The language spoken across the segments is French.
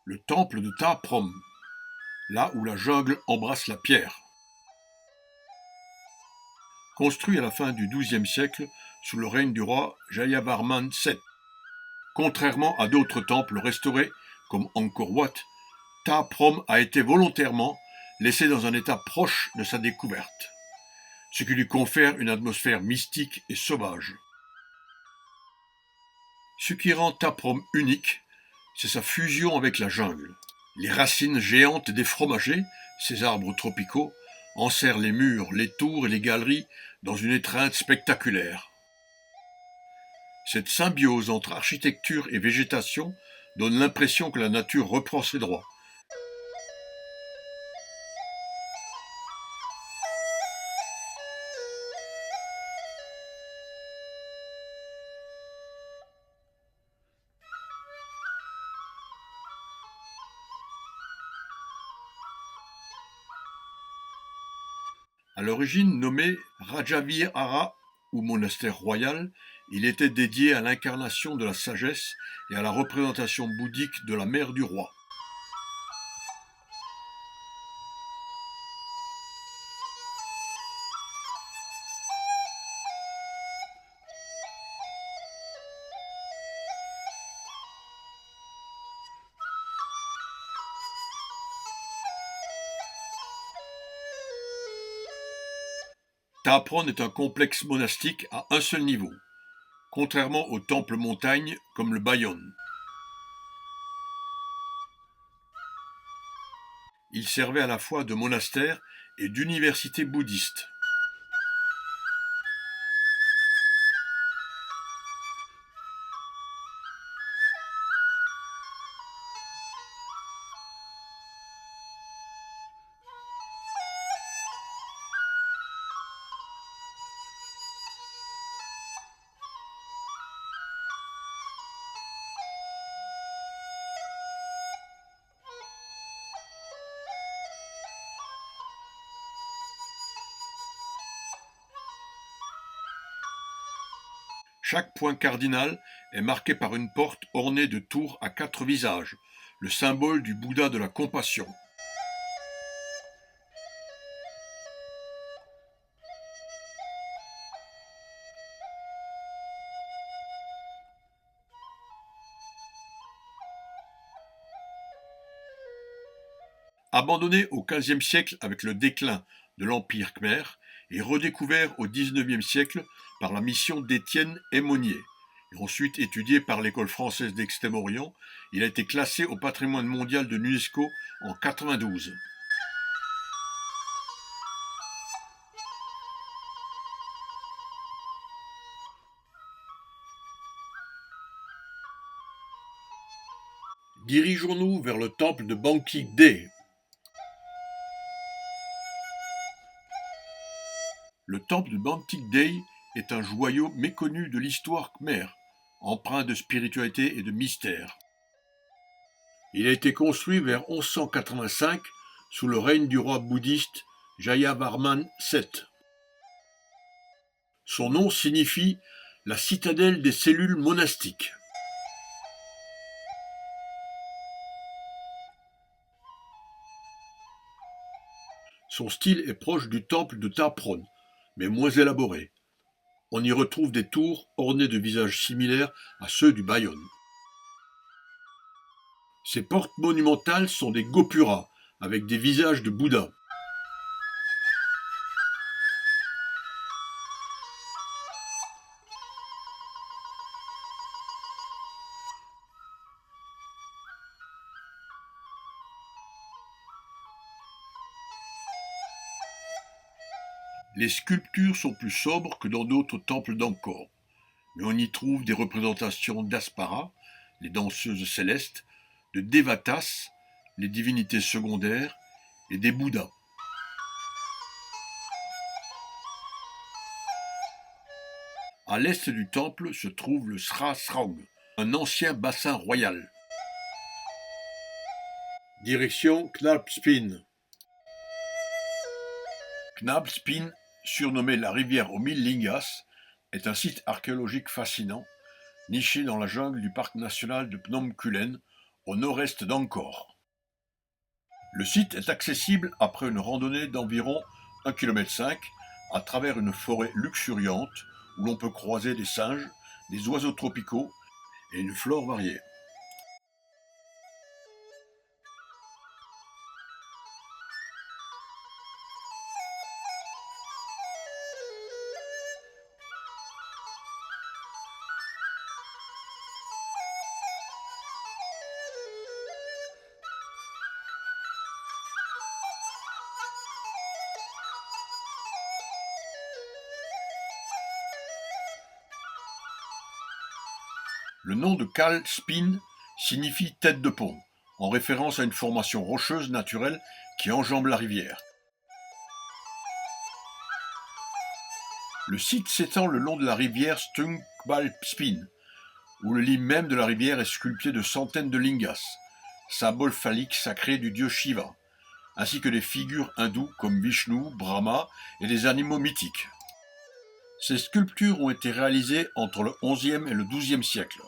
le temple de Ta Prohm, là où la jungle embrasse la pierre. Construit à la fin du XIIe siècle sous le règne du roi Jayavarman VII. Contrairement à d'autres temples restaurés comme Angkor Wat, Ta Prohm a été volontairement laissé dans un état proche de sa découverte, ce qui lui confère une atmosphère mystique et sauvage. Ce qui rend Ta Prohm unique, c'est sa fusion avec la jungle. Les racines géantes des fromagers, ces arbres tropicaux, enserrent les murs, les tours et les galeries dans une étreinte spectaculaire. Cette symbiose entre architecture et végétation donne l'impression que la nature reprend ses droits. À l'origine nommé Rajavihara ou monastère royal, il était dédié à l'incarnation de la sagesse et à la représentation bouddhique de la mère du roi. Ta Prohm est un complexe monastique à un seul niveau, contrairement aux temples montagnes comme le Bayon. Il servait à la fois de monastère et d'université bouddhiste. Chaque point cardinal est marqué par une porte ornée de tours à 4 visages, le symbole du Bouddha de la compassion. Abandonné au XVe siècle avec le déclin de l'Empire khmer et redécouvert au XIXe siècle par la mission d'Étienne Aymonier, et ensuite étudié par l'École française d'Extrême-Orient, il a été classé au patrimoine mondial de l'UNESCO en 1992. Dirigeons-nous vers le temple de Bangkit-dé. Le temple de Bangkit-dé est un joyau méconnu de l'histoire khmer, empreint de spiritualité et de mystère. Il a été construit vers 1185 sous le règne du roi bouddhiste Jayavarman VII. Son nom signifie la citadelle des cellules monastiques. Son style est proche du temple de Ta Prohm, mais moins élaboré. On y retrouve des tours ornées de visages similaires à ceux du Bayon. Ces portes monumentales sont des gopuras, avec des visages de Bouddha. Les sculptures sont plus sobres que dans d'autres temples d'Angkor, mais on y trouve des représentations d'Aspara, les danseuses célestes, de Devatas, les divinités secondaires, et des Bouddhas. À l'est du temple se trouve le Srasrang, un ancien bassin royal. Direction Knapspin. Knapspin, surnommé la rivière aux 1000 lingas, est un site archéologique fascinant, niché dans la jungle du parc national de Phnom Kulen, au nord-est d'Angkor. Le site est accessible après une randonnée d'environ 1,5 km à travers une forêt luxuriante où l'on peut croiser des singes, des oiseaux tropicaux et une flore variée. Le nom de Kal Spin signifie tête de pont, en référence à une formation rocheuse naturelle qui enjambe la rivière. Le site s'étend le long de la rivière Stungkbal Spin, où le lit même de la rivière est sculpté de centaines de lingas, symboles phalliques sacrés du dieu Shiva, ainsi que des figures hindoues comme Vishnu, Brahma et des animaux mythiques. Ces sculptures ont été réalisées entre le XIe et le XIIe siècle.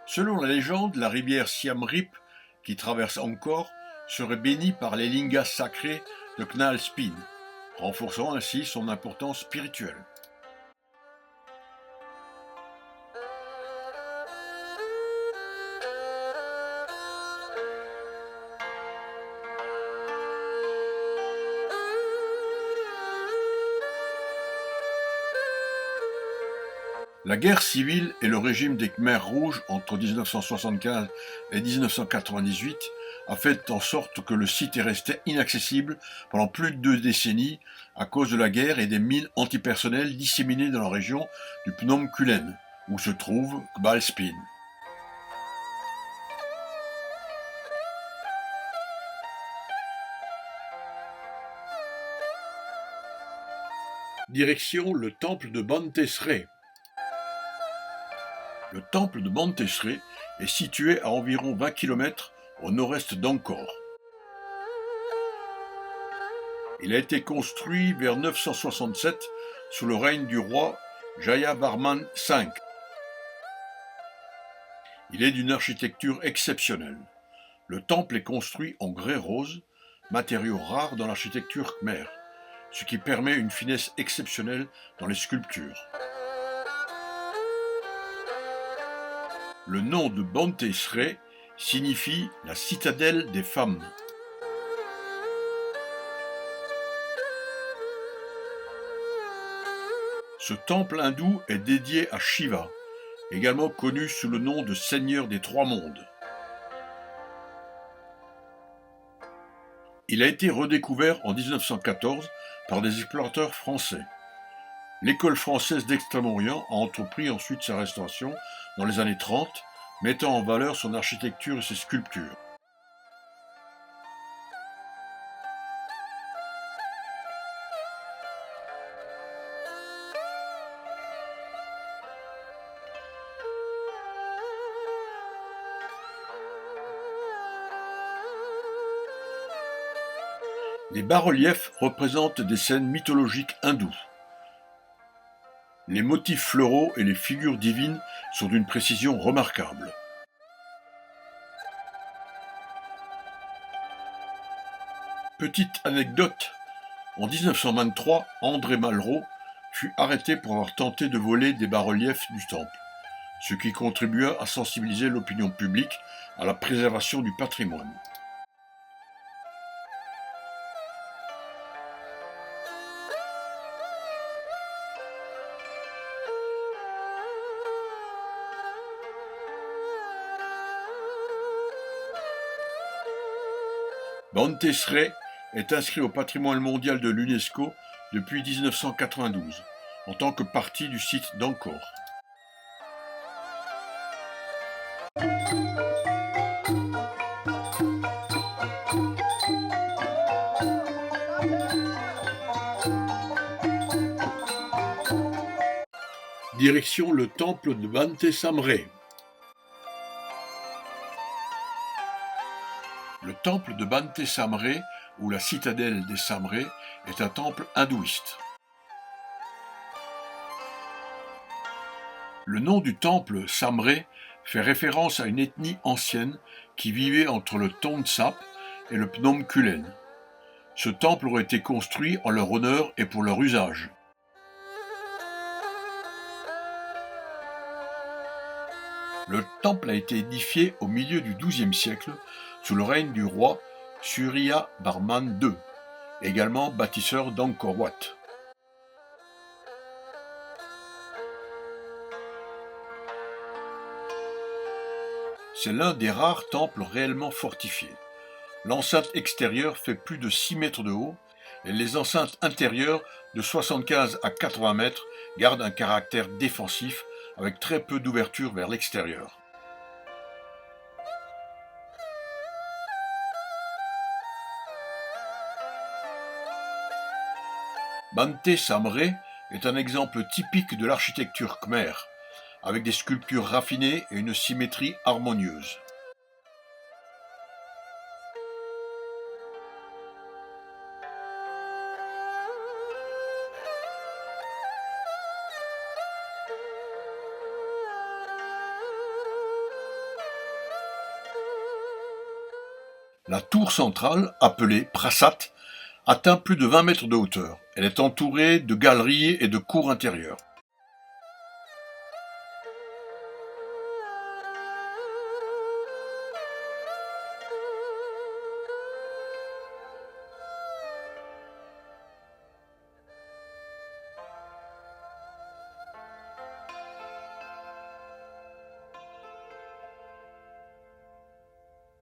Selon la légende, la rivière Siam Reap, qui traverse Angkor, serait bénie par les lingas sacrés de Knal Spin, renforçant ainsi son importance spirituelle. La guerre civile et le régime des Khmers rouges entre 1975 et 1998 a fait en sorte que le site est resté inaccessible pendant plus de 2 décennies à cause de la guerre et des mines antipersonnelles disséminées dans la région du Phnom Kulen, où se trouve Kbal Spin. Direction le temple de Bante Sre. Le temple de Bante Sre est situé à environ 20 km au nord-est d'Angkor. Il a été construit vers 967 sous le règne du roi Jayavarman V. Il est d'une architecture exceptionnelle. Le temple est construit en grès rose, matériau rare dans l'architecture khmer, ce qui permet une finesse exceptionnelle dans les sculptures. Le nom de Bante Sre signifie la citadelle des femmes. Ce temple hindou est dédié à Shiva, également connu sous le nom de Seigneur des Trois Mondes. Il a été redécouvert en 1914 par des explorateurs français. L'école française d'Extrême-Orient a entrepris ensuite sa restauration dans les années 30, mettant en valeur son architecture et ses sculptures. Les bas-reliefs représentent des scènes mythologiques hindoues. Les motifs floraux et les figures divines sont d'une précision remarquable. Petite anecdote, en 1923, André Malraux fut arrêté pour avoir tenté de voler des bas-reliefs du temple, ce qui contribua à sensibiliser l'opinion publique à la préservation du patrimoine. Bante Sre est inscrit au patrimoine mondial de l'UNESCO depuis 1992, en tant que partie du site d'Angkor. Direction le temple de Bante Samre. Le temple de Bante Samre, ou la citadelle des Samre, est un temple hindouiste. Le nom du temple Samre fait référence à une ethnie ancienne qui vivait entre le Tongtsap et le Phnom Kulen. Ce temple aurait été construit en leur honneur et pour leur usage. Le temple a été édifié au milieu du XIIe siècle sous le règne du roi Surya Varman II, également bâtisseur d'Angkor Wat. C'est l'un des rares temples réellement fortifiés. L'enceinte extérieure fait plus de 6 mètres de haut et les enceintes intérieures de 75 à 80 mètres gardent un caractère défensif avec très peu d'ouverture vers l'extérieur. Bante Samre est un exemple typique de l'architecture khmère, avec des sculptures raffinées et une symétrie harmonieuse. La tour centrale, appelée Prasat, atteint plus de 20 mètres de hauteur. Elle est entourée de galeries et de cours intérieures.